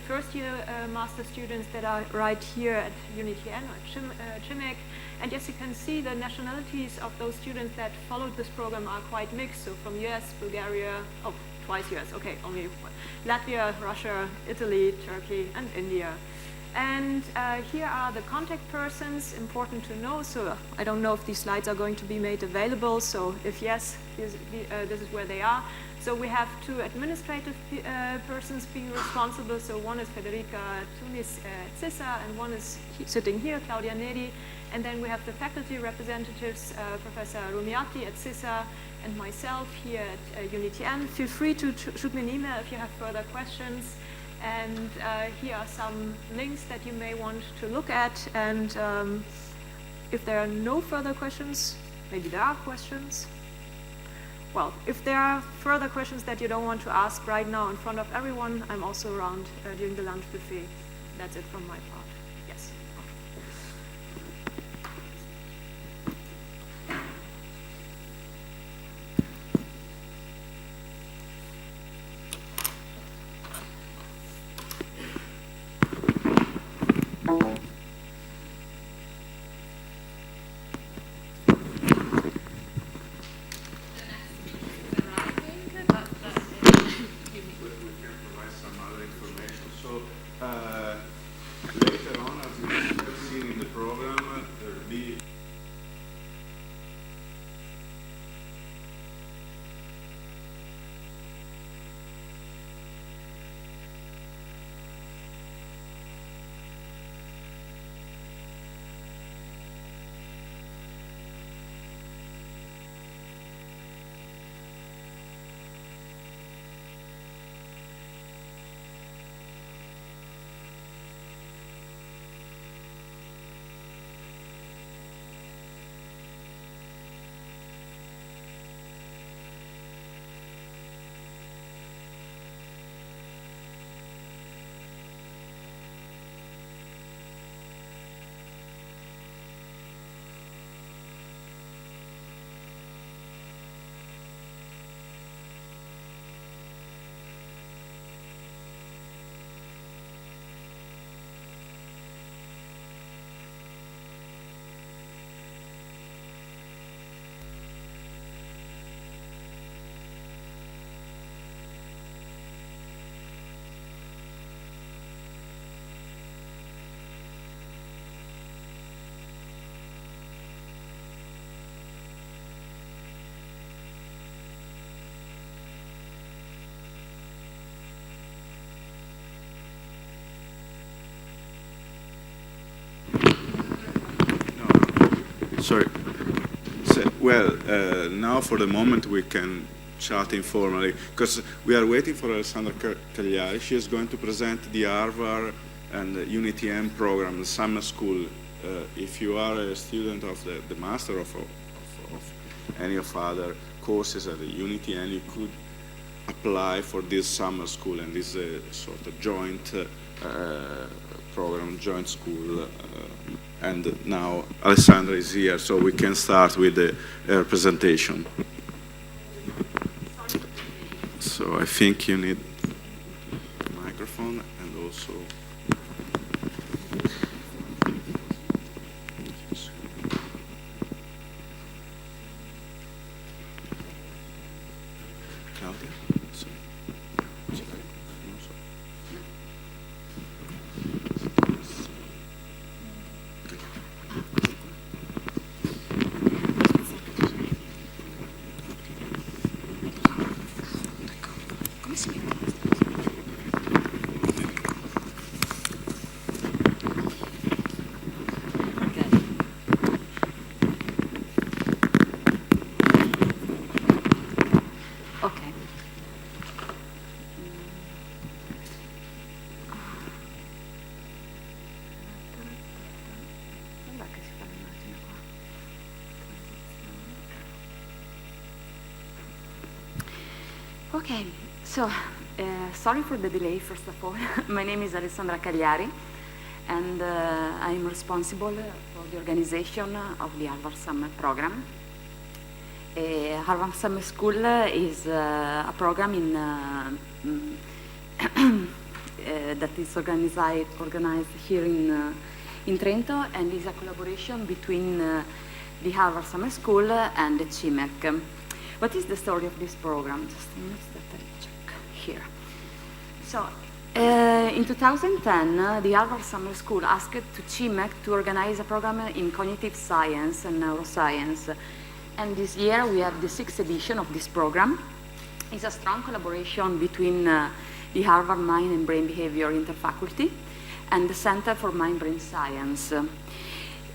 first-year master students that are right here at UNITN or CIMeC. And as you can see, the nationalities of those students that followed this program are quite mixed. So from US, Bulgaria, oh, twice US, okay, only one. Latvia, Russia, Italy, Turkey, and India. And here are the contact persons, important to know. So I don't know if these slides are going to be made available. So if yes, this is where they are. So we have 2 administrative persons being responsible. So one is Federica Tunis at CISA, and one is sitting here, Claudia Neri. And then we have the faculty representatives, Professor Rumiati at CISA, and myself here at UNITN. Feel free to shoot me an email if you have further questions. And here are some links that you may want to look at. And if there are no further questions, maybe there are questions. Well, if there are further questions that you don't want to ask right now in front of everyone, I'm also around during the lunch buffet. That's it from my part. Yes. Later on, as you have seen in the program, there will be Sorry. So, well, now for the moment we can chat informally because we are waiting for Alessandra Carrieri. She is going to present the Harvard and the UNITM program, the summer school. If you are a student of the master of any of other courses at the UNITM, you could apply for this summer school, and this is a sort of joint program, joint school. And now Alessandra is here, so we can start with the presentation. So I think you need a microphone and also Claudia. Okay, so Sorry for the delay, first of all. My name is Alessandra Carrieri, and I'm responsible for the organization of the Harvard Summer Program. Harvard Summer School is a program that is organized here in Trento, and is a collaboration between the Harvard Summer School and the CIMeC. What is the story of this program? Just a minute that I check here. So, in 2010, the Harvard Summer School asked to CIMeC to organize a program in cognitive science and neuroscience. And this year we have the 6th edition of this program. It's a strong collaboration between the Harvard Mind and Brain Behavior Interfaculty and the Center for Mind-Brain Science.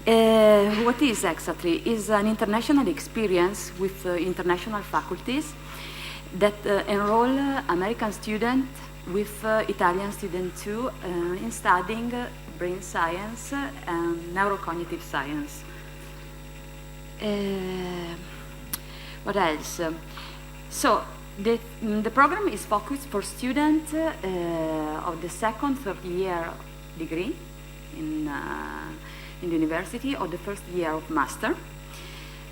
What is exactly? Is an international experience with international faculties that enroll American students with Italian students too in studying brain science and neurocognitive science. What else? So the program is focused for students of the second, third year degree in the university, or the first year of master.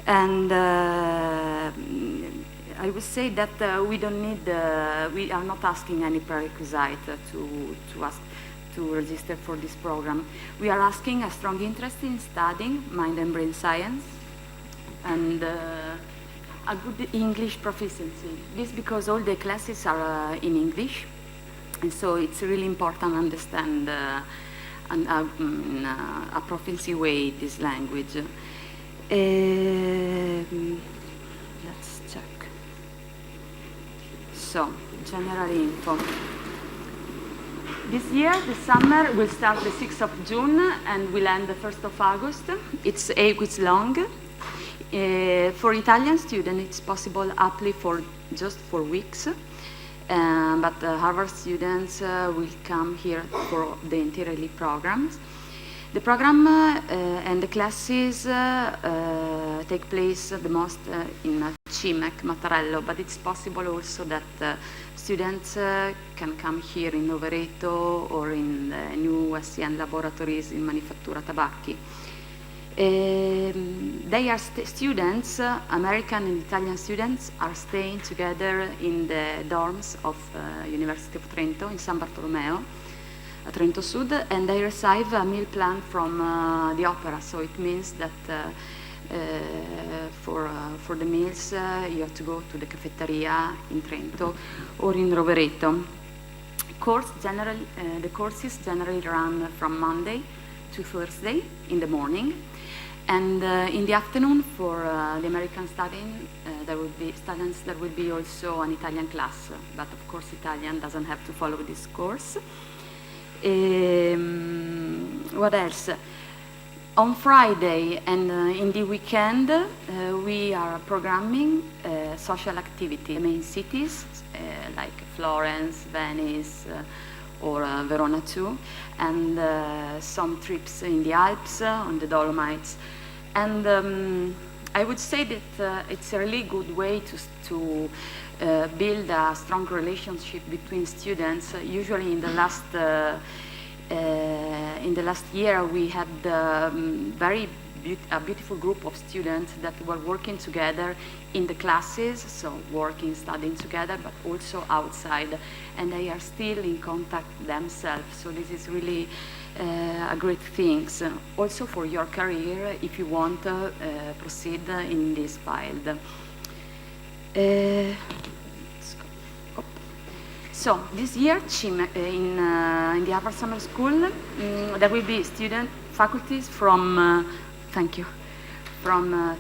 And I would say that we don't need, we are not asking any prerequisite to register for this program. We are asking a strong interest in studying mind and brain science and a good English proficiency. This because all the classes are in English, and so it's really important to understand in a proficiency way this language. Let's check. So, general info. This year, the summer will start the 6th of June and will end the 1st of August. It's 8 weeks long. For Italian students, it's possible apply for just 4 weeks. But Harvard students will come here for the entirely programs. The program and the classes take place the most in CIMeC, Mattarello, but it's possible also that students can come here in Rovereto or in the new SCN laboratories in Manifattura Tabacchi. They are students, American and Italian students, are staying together in the dorms of University of Trento in San Bartolomeo, Trento Sud, and they receive a meal plan from the opera. So it means that for the meals you have to go to the cafeteria in Trento or in Rovereto. The courses generally run from Monday to Thursday in the morning. And in the afternoon, for the American students, there will be also an Italian class, but of course Italian doesn't have to follow this course. What else? On Friday and in the weekend, we are programming social activity in main cities like Florence, Venice, or Verona too, and some trips in the Alps, on the Dolomites. And I would say that it's a really good way to build a strong relationship between students. Usually in the last year we had a beautiful group of students that were working together in the classes, so working, studying together, but also outside, and they are still in contact themselves. So this is really a great thing. Also for your career, if you want to proceed in this field. So this year, in the Harvard Summer School, there will be faculties from, from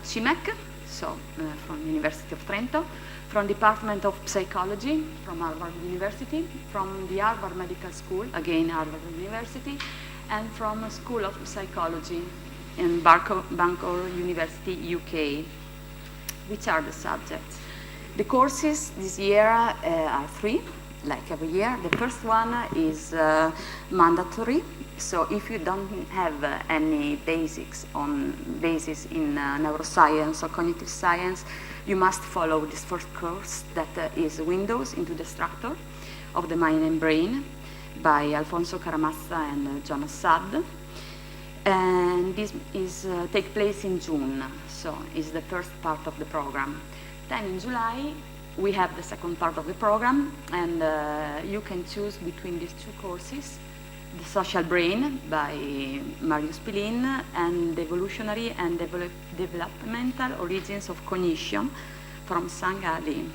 CIMeC, so from University of Trento, from Department of Psychology, from Harvard University, from the Harvard Medical School, again Harvard University, and from School of Psychology in Bangor University, UK. Which are the subjects? The courses this year are 3. Like every year. The first one is mandatory. So if you don't have any basis in neuroscience or cognitive science, you must follow this first course that is Windows into the structure, of the Mind and Brain by Alfonso Caramazza and John Assad. And this is take place in June, so it's the first part of the program. Then in July, we have the second part of the program, and you can choose between these two courses: The Social Brain by Marius Pilin and The Evolutionary and Developmental Origins of Cognition from Sangali.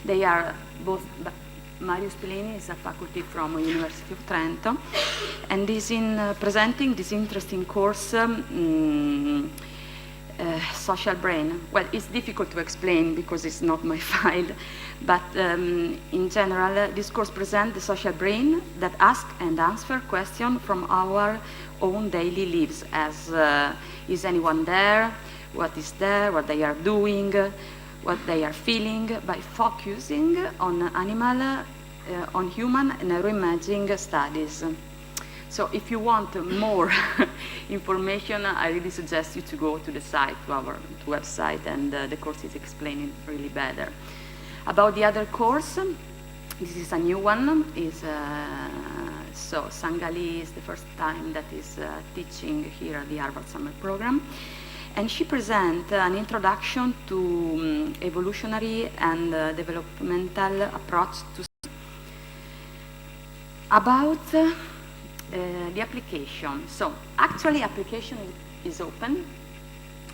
They are both, Marius Pilin is a faculty from University of Trento, and is in presenting this interesting course, Social Brain. Well, it's difficult to explain because it's not my file, but in general, this course presents the social brain that asks and answers questions from our own daily lives, as is anyone there, what is there, what they are doing, what they are feeling, by focusing on animal, on human neuroimaging studies. So if you want more information, I really suggest you to go to the site, to our website, and the course is explaining really better. About the other course, this is a new one. So Sangali is the first time that is teaching here at the Harvard Summer Program. And she presents an introduction to evolutionary and developmental approach to about the application. So actually application is open.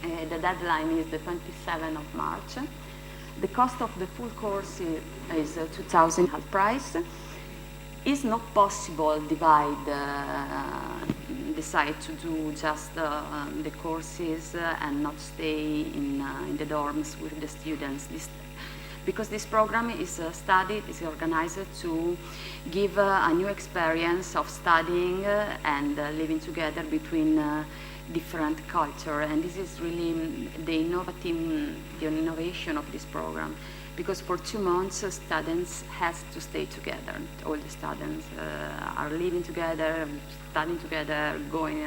The deadline is the 27th of March. The cost of the full course is 2,000 half price. It's not possible decide to do just the courses and not stay in the dorms with the students. Because this program is is organized to give a new experience of studying and living together between different culture, and this is really the innovation of this program, because for 2 months students has to stay together. All the students are living together, studying together, going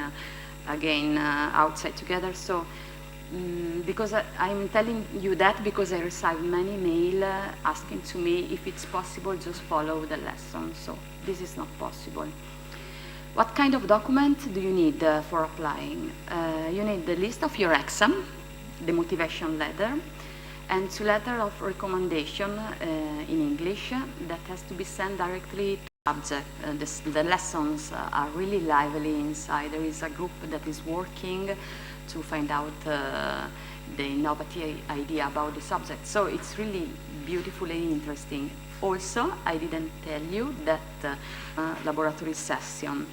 again outside together. So because I'm telling you that because I received many mail asking to me if it's possible just follow the lesson. So this is not possible. What kind of document do you need for applying? You need the list of your exam, the motivation letter, and 2 letters of recommendation in English that has to be sent directly to the subject. The lessons are really lively inside. There is a group that is working to find out the innovative idea about the subject. So it's really beautiful and interesting. Also, I didn't tell you that laboratory session.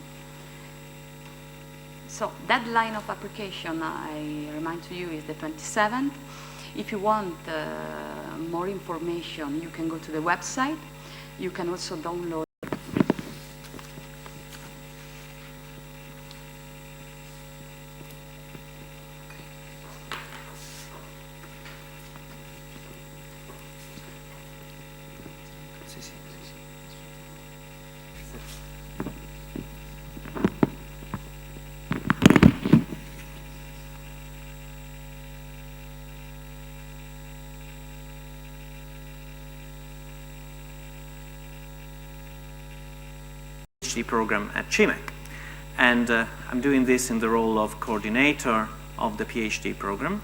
So deadline of application, I remind to you, is the 27th. If you want more information, you can go to the website. You can also download. Program at CIMeC, and I'm doing this in the role of coordinator of the PhD program.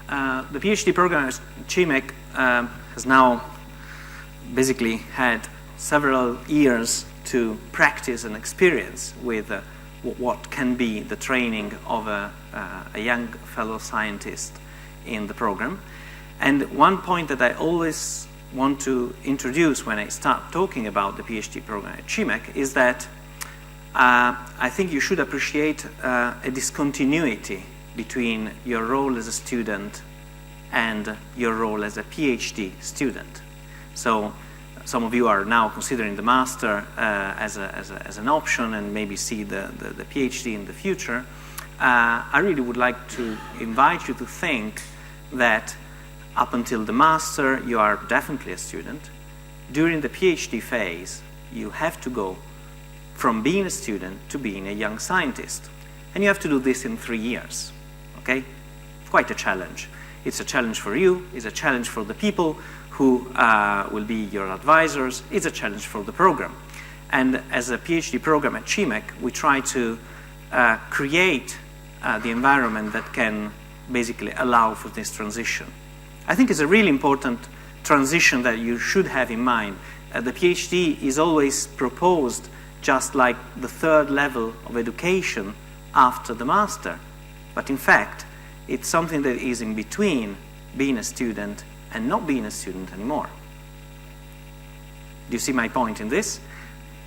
The PhD program at CIMeC has now basically had several years to practice and experience with what can be the training of a young fellow scientist in the program. And one point that I always want to introduce when I start talking about the PhD program at CIMeC is that I think you should appreciate a discontinuity between your role as a student and your role as a PhD student. So some of you are now considering the master as an option and maybe see the PhD in the future. I really would like to invite you to think that up until the master, you are definitely a student. During the PhD phase, you have to go from being a student to being a young scientist. And you have to do this in 3 years, okay? Quite a challenge. It's a challenge for you, it's a challenge for the people who will be your advisors. It's a challenge for the program. And as a PhD program at CIMeC, we try to create the environment that can basically allow for this transition. I think it's a really important transition that you should have in mind. The PhD is always proposed just like the third level of education after the master. But in fact, it's something that is in between being a student and not being a student anymore. Do you see my point in this?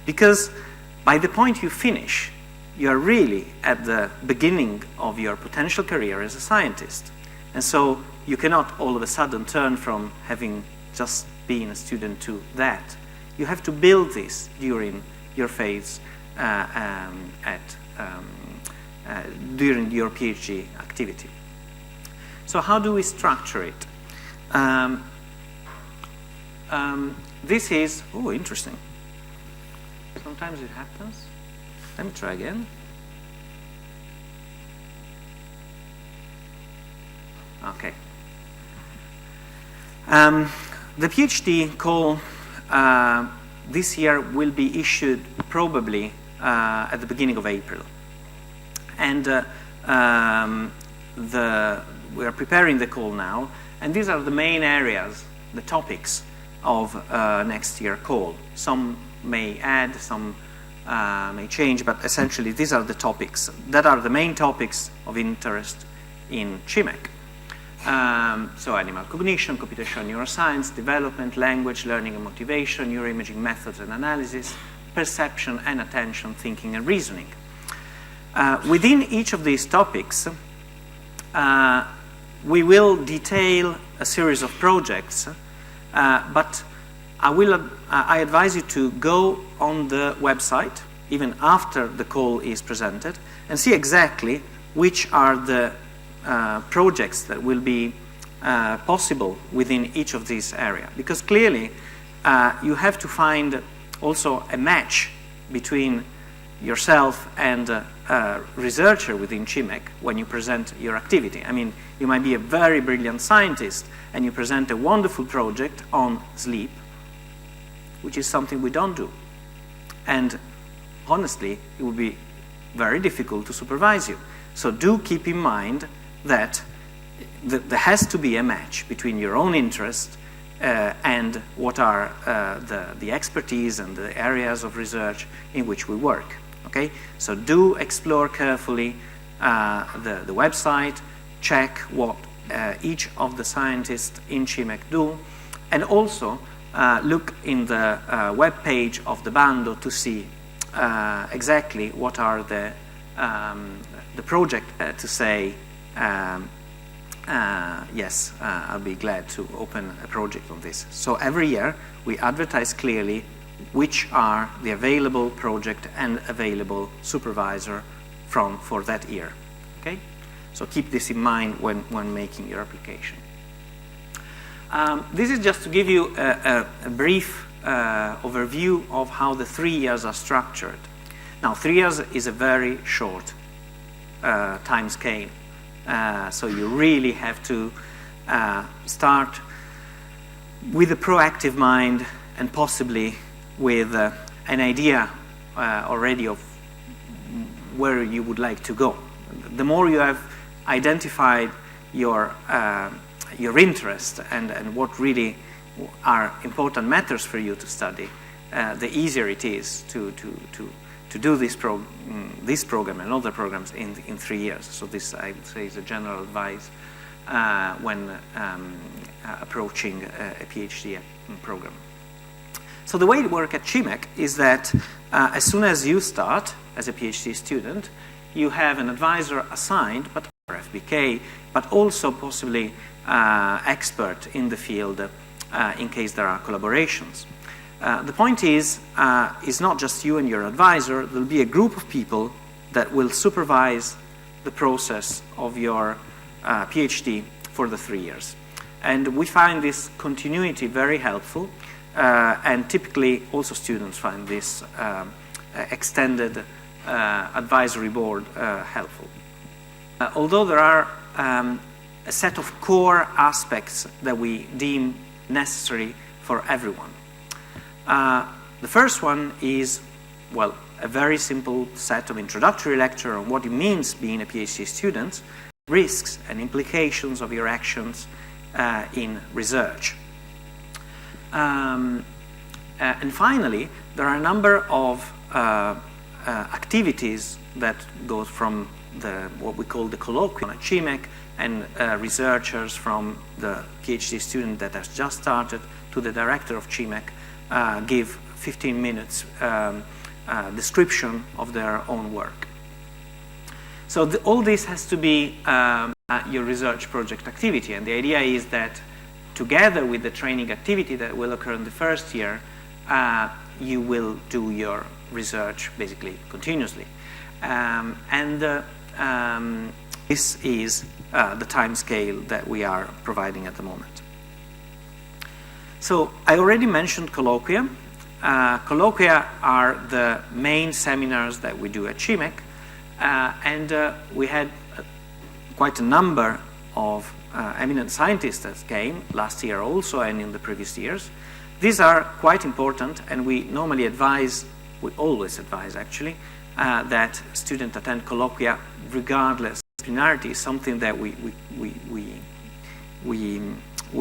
Because by the point you finish, you are really at the beginning of your potential career as a scientist. And so you cannot all of a sudden turn from having just been a student to that. You have to build this during your phase during your PhD activity. So how do we structure it? This is, oh, interesting. Sometimes it happens. Let me try again. Okay. The PhD call this year will be issued probably at the beginning of April. And we are preparing the call now, and these are the main areas, the topics of next year call. Some may add, some may change, but essentially these are the topics that are the main topics of interest in CIMeC. So animal cognition, computational neuroscience, development, language, learning and motivation, neuroimaging methods and analysis, perception and attention, thinking and reasoning. Within each of these topics, we will detail a series of projects, but I advise you to go on the website, even after the call is presented, and see exactly which are the projects that will be possible within each of these areas. Because clearly, you have to find also a match between yourself and a researcher within CIMeC when you present your activity. I mean, you might be a very brilliant scientist and you present a wonderful project on sleep, which is something we don't do. And honestly, it would be very difficult to supervise you. So do keep in mind that there has to be a match between your own interest and what are the expertise and the areas of research in which we work. Okay? So do explore carefully the website, check what each of the scientists in CIMeC do, and also look in the web page of the Bando to see exactly what are the project to say, yes, I'll be glad to open a project on this. So every year we advertise clearly which are the available project and available supervisor for that year. Okay? So keep this in mind when making your application. This is just to give you a brief overview of how the 3 years are structured. Now, 3 years is a very short time scale. So you really have to start with a proactive mind and possibly with an idea already of where you would like to go. The more you have identified your interest and what really are important matters for you to study, the easier it is to do this program and other programs in 3 years. So this, I would say, is a general advice when approaching a PhD program. So the way it works at CIMeC is that as soon as you start as a PhD student, you have an advisor assigned, but or FBK, but also possibly expert in the field in case there are collaborations. The point is not just you and your advisor. There will be a group of people that will supervise the process of your PhD for the 3 years. And we find this continuity very helpful, and typically also students find this extended advisory board helpful. Although there are a set of core aspects that we deem necessary for everyone. The first one is, well, a very simple set of introductory lecture on what it means being a PhD student, risks and implications of your actions in research. And finally, there are a number of activities that go from what we call the colloquium at CIMeC, and researchers from the PhD student that has just started to the director of CIMeC give 15 minutes description of their own work. So all this has to be your research project activity, and the idea is that together with the training activity that will occur in the first year, you will do your research basically continuously. This is the time scale that we are providing at the moment. So I already mentioned colloquia. Colloquia are the main seminars that we do at CIMeC, and we had quite a number of eminent scientists that came last year also and in the previous years. These are quite important, and we normally advise, we always advise actually, that students attend colloquia regardless. Disciplinarity is something that we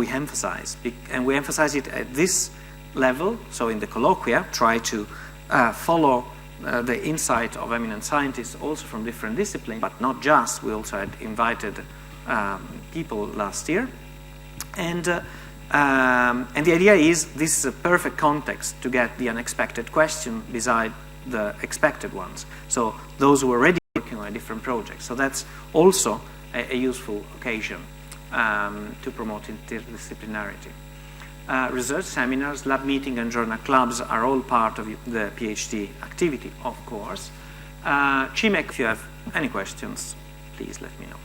emphasize, and we emphasize it at this level. So in the colloquia, try to follow the insight of eminent scientists also from different disciplines, but not just. We also had invited people last year, and the idea is this is a perfect context to get the unexpected question beside the expected ones. So those who are already working on a different project. So that's also a useful occasion to promote interdisciplinarity. Research seminars, lab meeting, and journal clubs are all part of the PhD activity, of course. CIMeC, if you have any questions, please let me know.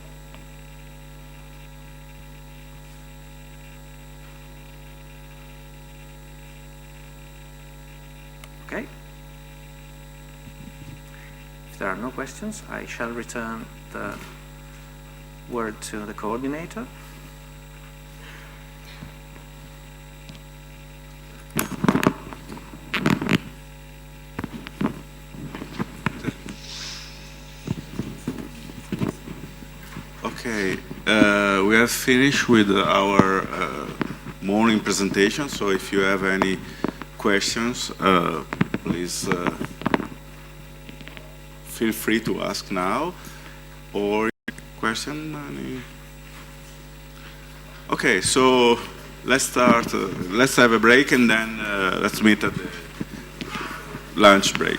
Okay. If there are no questions, I shall return the word to the coordinator. Okay, we have finished with our morning presentation, so if you have any questions, please feel free to ask now, or question. Okay, so let's start. Let's have a break, and then let's meet at the lunch break.